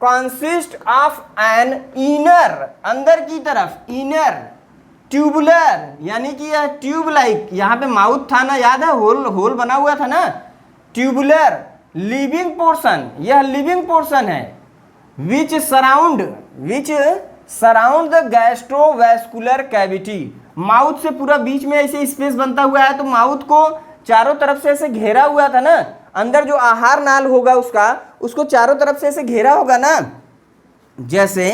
consist of an inner, अंदर की तरफ इनर ट्यूबुलर, यानी कि यह ट्यूब लाइक, यहाँ पे माउथ था ना, याद है, होल बना हुआ था ना, ट्यूबुलर लिविंग पोर्शन, यह लिविंग पोर्शन है, which surround the gastrovascular cavity. Mouth से पूरा बीच में ऐसे स्पेस बनता हुआ है, तो माउथ को चारों तरफ से ऐसे घेरा हुआ था ना, अंदर जो आहार नाल होगा उसको चारों तरफ से ऐसे घेरा होगा ना, जैसे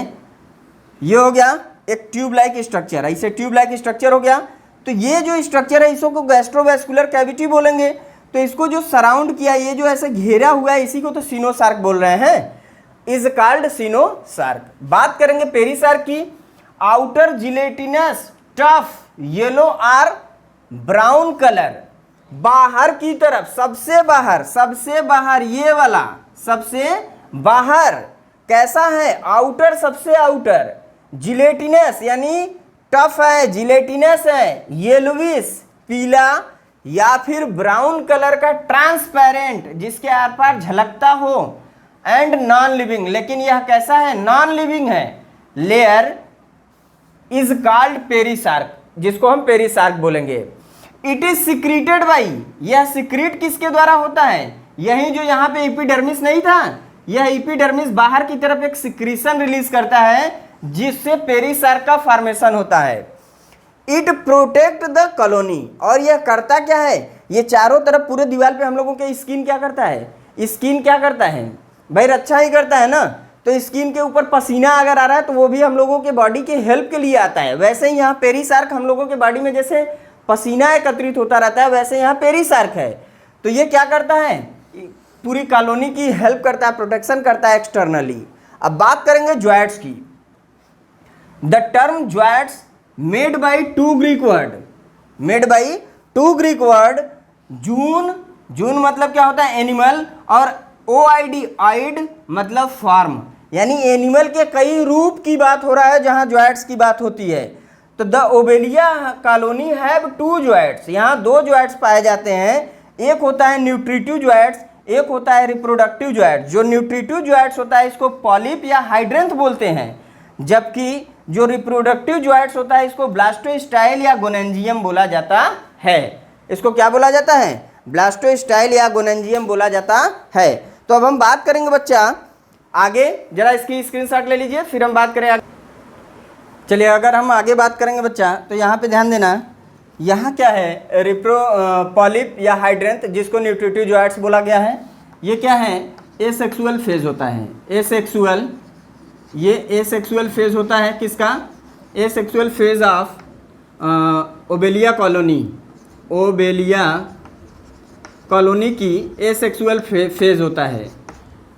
ये हो गया एक ट्यूब लाइक स्ट्रक्चर, ऐसे ट्यूब लाइक स्ट्रक्चर हो गया। तो ये जो स्ट्रक्चर है इसको गैस्ट्रोवैस्कुलर कैविटी बोलेंगे। तो इसको जो सराउंड किया, ये जो ऐसे घेरा हुआ है, इसी को तो सीनोसार्क बोल रहे हैं, इज कॉल्ड सीनोसार्क। बात करेंगे पेरीसार्क की। Outer gelatinous tough, yellow or brown colour. बाहर की तरफ, सबसे बाहर ये वाला सबसे बाहर कैसा है, आउटर, सबसे आउटर जिलेटिनस यानी टफ है, जिलेटिनस है, येलोविश पीला या फिर ब्राउन कलर का ट्रांसपेरेंट जिसके आर पार झलकता हो, एंड नॉन लिविंग, लेकिन यह कैसा है, नॉन लिविंग है, लेयर इज कॉल्ड पेरिसार्क, जिसको हम पेरिसार्क बोलेंगे। इट इज सिक्रीटेड बाई, यह सिक्रीट किसके द्वारा होता है, यही जो यहाँ पे एपिडर्मिस नहीं था, यह एपिडर्मिस बाहर की तरफ एक सिक्रीशन रिलीज करता है जिससे पेरिसार्क का फॉर्मेशन होता है। इट प्रोटेक्ट द कॉलोनी, और यह करता क्या है, ये चारों तरफ पूरे दीवार पे हम लोगों के स्किन क्या करता है, स्किन क्या करता है भाई, रक्षा ही करता है ना। तो स्किन के ऊपर पसीना अगर आ रहा है तो वो भी हम लोगों के बॉडी के हेल्प के लिए आता है। वैसे ही यहाँ पेरिसार्क हम लोगों के बॉडी में जैसे पसीना एकत्रित होता रहता है, वैसे यहाँ पेरिसार्क है। तो ये क्या करता है, पूरी कॉलोनी की हेल्प करता है, प्रोटेक्शन करता है एक्सटर्नली। अब बात करेंगे ज्वाइड्स की। The term zooids made by two Greek word, जून मतलब क्या होता है, एनिमल, और ओआईडी, आइड मतलब फॉर्म, यानी एनिमल के कई रूप की बात हो रहा है जहां ज्वाइड्स की बात होती है। तो the Obelia colony have two zooids, यहाँ दो ज्वाइड्स पाए जाते हैं, एक होता है न्यूट्रिटिव ज्वाइड्स, एक होता है रिप्रोडक्टिव ज्वाइड्स। जो न्यूट्रिटिव ज्वाइड्स होता है इसको पॉलिप या हाइड्रेंथ बोलते हैं, जबकि जो रिप्रोडक्टिव ज्वाइड्स होता है इसको ब्लास्टोस्टाइल या गोनेंजियम बोला जाता है। इसको क्या बोला जाता है, ब्लास्टोस्टाइल या गोनेंजियम बोला जाता है। तो अब हम बात करेंगे बच्चा आगे, जरा इसकी स्क्रीनशॉट ले लीजिए, फिर हम बात करें आगे। चलिए अगर हम आगे बात करेंगे बच्चा तो यहाँ पे ध्यान देना, यहाँ क्या है, पॉलिप या हाइड्रेंथ जिसको न्यूट्रिटिव ज्वाइड्स बोला गया है, ये क्या है, एसेक्सुअल फेज होता है, एसेक्सुअल, ये एसेक्सुअल फेज होता है किसका, asexual phase of Obelia colony, Obelia colony की एसेक्सुअल फेज होता है।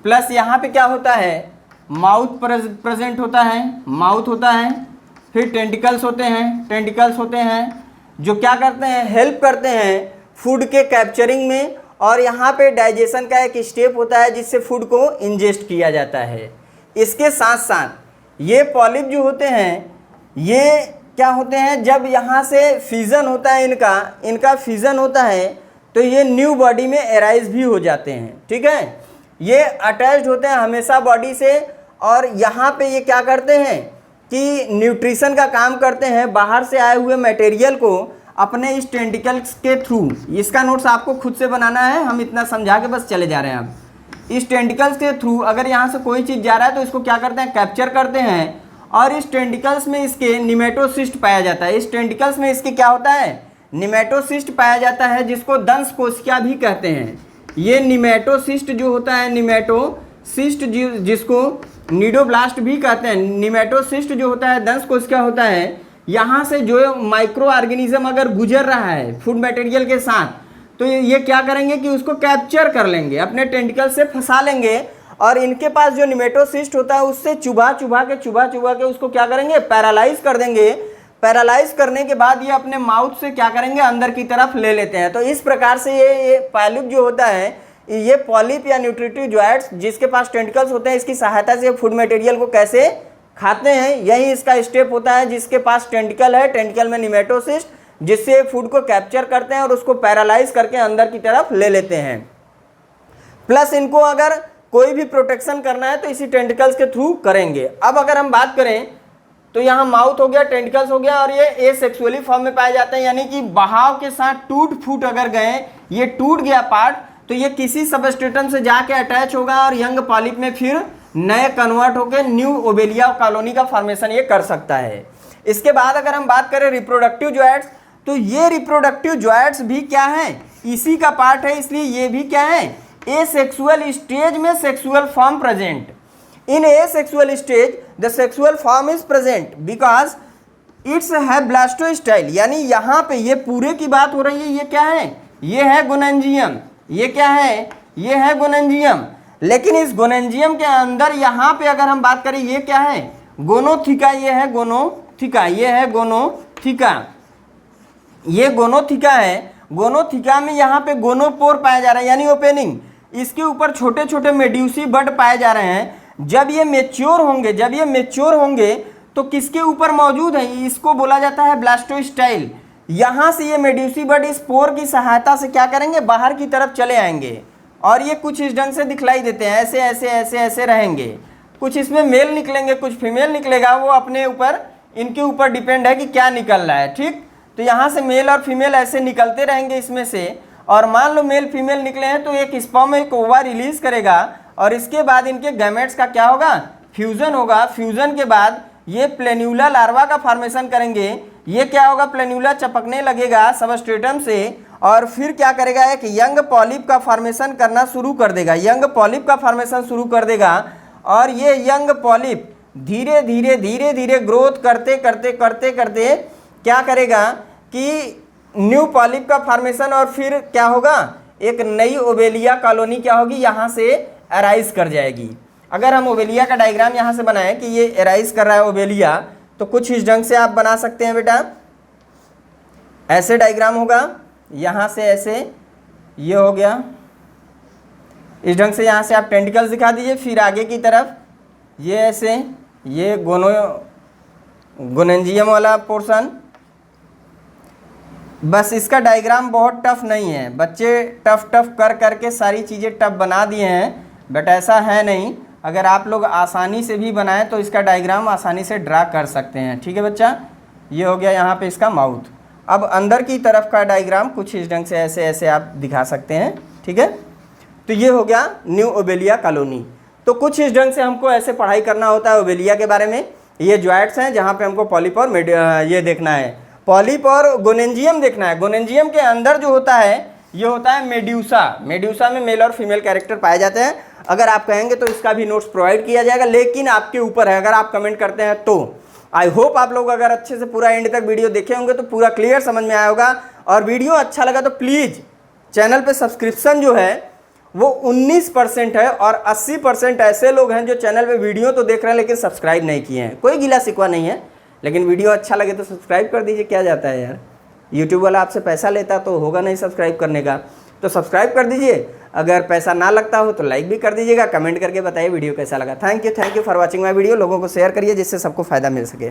प्लस यहाँ पे क्या होता है, माउथ प्रेजेंट होता है, माउथ होता है, फिर टेंटिकल्स होते हैं जो क्या करते हैं, हेल्प करते हैं फूड के कैप्चरिंग में, और यहाँ पे डाइजेशन का एक स्टेप होता है जिससे फूड को इंजेस्ट किया जाता है। इसके साथ साथ ये पॉलिप जो होते हैं ये क्या होते हैं, जब यहाँ से फिजन होता है, इनका फिजन होता है तो ये न्यू बॉडी में एराइज भी हो जाते हैं। ठीक है, ये अटैच्ड होते हैं हमेशा बॉडी से, और यहाँ पे ये क्या करते हैं कि न्यूट्रिशन का काम करते हैं, बाहर से आए हुए मटेरियल को अपने इस टेंटिकल्स के थ्रू, इसका नोट्स आपको खुद से बनाना है, हम इतना समझा के बस चले जा रहे हैं। अब इस टेंटिकल्स के थ्रू अगर यहाँ से कोई चीज़ जा रहा है तो इसको क्या करते हैं, कैप्चर करते हैं, और इस टेंटिकल्स में इसके निमेटोसिस्ट पाया जाता है। इस टेंटिकल्स में इसके क्या होता है, निमेटोसिस्ट पाया जाता है, जिसको दंश कोशिका भी कहते हैं। ये निमेटोसिस्ट जो होता है, निमेटोसिस्ट जिसको नीडोब्लास्ट भी कहते हैं, निमेटोसिस्ट जो होता है दंश कोशिका होता है, यहाँ से जो माइक्रो ऑर्गेनिज्म अगर गुजर रहा है फूड मटेरियल के साथ, तो ये क्या करेंगे कि उसको कैप्चर कर लेंगे, अपने टेंटिकल से फंसा लेंगे, और इनके पास जो निमेटोसिस्ट होता है उससे चुभा चुभा के उसको क्या करेंगे, पैरालाइज कर देंगे। पैरालाइज करने के बाद ये अपने माउथ से क्या करेंगे, अंदर की तरफ ले लेते हैं। तो इस प्रकार से ये पॉलिप जो होता है, ये पॉलिप या न्यूट्रिटिव ज्वाइड्स जिसके पास टेंटिकल्स होते हैं, इसकी सहायता से फूड मटेरियल को कैसे खाते हैं, यही इसका स्टेप होता है। जिसके पास टेंटिकल है, टेंटिकल में निमेटोसिस्ट, जिससे फूड को कैप्चर करते हैं और उसको पैरालाइज करके अंदर की तरफ ले लेते हैं। प्लस इनको अगर कोई भी प्रोटेक्शन करना है तो इसी टेंटिकल्स के थ्रू करेंगे। अब अगर हम बात करें तो यहाँ माउथ हो गया, टेंटिकल्स हो गया, और ये एसेक्सुअली फॉर्म में पाए जाते हैं, यानी कि बहाव के साथ टूट फूट अगर गए, ये टूट गया पार्ट, तो ये किसी सबस्ट्रेटम से जाके अटैच होगा और यंग पॉलिप में फिर नए कन्वर्ट होकर न्यू ओबेलिया कॉलोनी का फॉर्मेशन ये कर सकता है। इसके बाद अगर हम बात करें रिप्रोडक्टिव ज्वाइड्स, तो ये रिप्रोडक्टिव ज्वाइड्स भी क्या है, इसी का पार्ट है, इसलिए ये भी क्या है, एसेक्सुअल स्टेज में sexual form present. In asexual stage, the sexual form is present because it's have blastostyle, यानी यहाँ पे ये पूरे की बात हो रही है, ये क्या है, ये है गोनेंजियम, ये क्या है, ये है गोनेंजियम। लेकिन इस गोनेंजियम के अंदर यहाँ पे अगर हम बात करें, ये क्या है, गोनोथिका, ये है गोनोथिका, ये है गोनोथिका। ये गोनोथिका है, गोनोथिका में यहाँ पे गोनोपोर पाया जा रहा है यानी ओपनिंग, इसके ऊपर छोटे छोटे मेड्यूसी बड पाए जा रहे हैं। जब ये मेच्योर होंगे तो किसके ऊपर मौजूद है, इसको बोला जाता है ब्लास्टोस्टाइल। यहाँ से ये मेड्यूसी बड इस पोर की सहायता से क्या करेंगे, बाहर की तरफ चले आएंगे और ये कुछ इस ढंग से दिखलाई देते हैं, ऐसे ऐसे ऐसे ऐसे रहेंगे। कुछ इसमें मेल निकलेंगे, कुछ फीमेल निकलेगा, वो अपने ऊपर, इनके ऊपर डिपेंड है कि क्या निकल रहा है। ठीक, तो यहाँ से मेल और फीमेल ऐसे निकलते रहेंगे इसमें से, और मान लो मेल फीमेल निकले हैं तो एक स्पर्म एक ओवा रिलीज करेगा और इसके बाद इनके गैमेट्स का क्या होगा, फ्यूजन होगा। फ्यूजन के बाद ये प्लेन्यूला लार्वा का फॉर्मेशन करेंगे। ये क्या होगा, प्लेन्यूला चपकने लगेगा सबस्ट्रेटम से और फिर क्या करेगा, एक यंग पॉलिप का फॉर्मेशन करना शुरू कर देगा, यंग पॉलिप का फॉर्मेशन शुरू कर देगा। और ये यंग पॉलिप धीरे धीरे ग्रोथ करते करते क्या करेगा कि न्यू पॉलिप का फॉर्मेशन, और फिर क्या होगा, एक नई ओवेलिया कॉलोनी क्या होगी, यहाँ से अराइज कर जाएगी। अगर हम ओवेलिया का डायग्राम यहाँ से बनाएं कि ये अराइज कर रहा है ओवेलिया, तो कुछ इस ढंग से आप बना सकते हैं बेटा। ऐसे डायग्राम होगा, यहाँ से ऐसे ये हो गया, इस ढंग से यहाँ से आप टेंटिकल्स दिखा दीजिए। फिर आगे की तरफ ये ऐसे, ये गोनेंजियम वाला पोर्शन। बस इसका डायग्राम बहुत टफ नहीं है, बच्चे टफ कर करके सारी चीज़ें टफ बना दिए हैं, बट ऐसा है नहीं। अगर आप लोग आसानी से भी बनाएं तो इसका डायग्राम आसानी से ड्रा कर सकते हैं। ठीक है बच्चा, ये हो गया यहाँ पे इसका माउथ। अब अंदर की तरफ का डायग्राम कुछ इस ढंग से ऐसे ऐसे आप दिखा सकते हैं। ठीक है, तो ये हो गया न्यू ओवेलिया कॉलोनी। तो कुछ इस ढंग से हमको ऐसे पढ़ाई करना होता है ओवेलिया के बारे में। ये जॉइंट्स हैं जहाँ पे हमको पॉलिप और ये देखना है, पॉलिप और गोनेंजियम देखना है। गोनेंजियम के अंदर जो होता है ये होता है मेड्यूसा। मेड्यूसा में मेल और फीमेल कैरेक्टर पाए जाते हैं। अगर आप कहेंगे तो इसका भी नोट्स प्रोवाइड किया जाएगा, लेकिन आपके ऊपर है, अगर आप कमेंट करते हैं तो। आई होप आप लोग अगर अच्छे से पूरा एंड तक वीडियो देखे होंगे तो पूरा क्लियर समझ में आया होगा। और वीडियो अच्छा लगा तो प्लीज़ चैनल पे सब्सक्रिप्शन जो है वो 19% है और 80% ऐसे लोग हैं जो चैनल पे वीडियो तो देख रहे हैं लेकिन सब्सक्राइब नहीं किए हैं। कोई गिला शिकवा नहीं है, लेकिन वीडियो अच्छा लगे तो सब्सक्राइब कर दीजिए, क्या जाता है यार। यूट्यूब वाला आपसे पैसा लेता तो होगा नहीं सब्सक्राइब करने का, तो सब्सक्राइब कर दीजिए। अगर पैसा ना लगता हो तो लाइक भी कर दीजिएगा, कमेंट करके बताइए वीडियो कैसा लगा। Thank you for watching my video. लोगों को शेयर करिए जिससे सबको फ़ायदा मिल सके।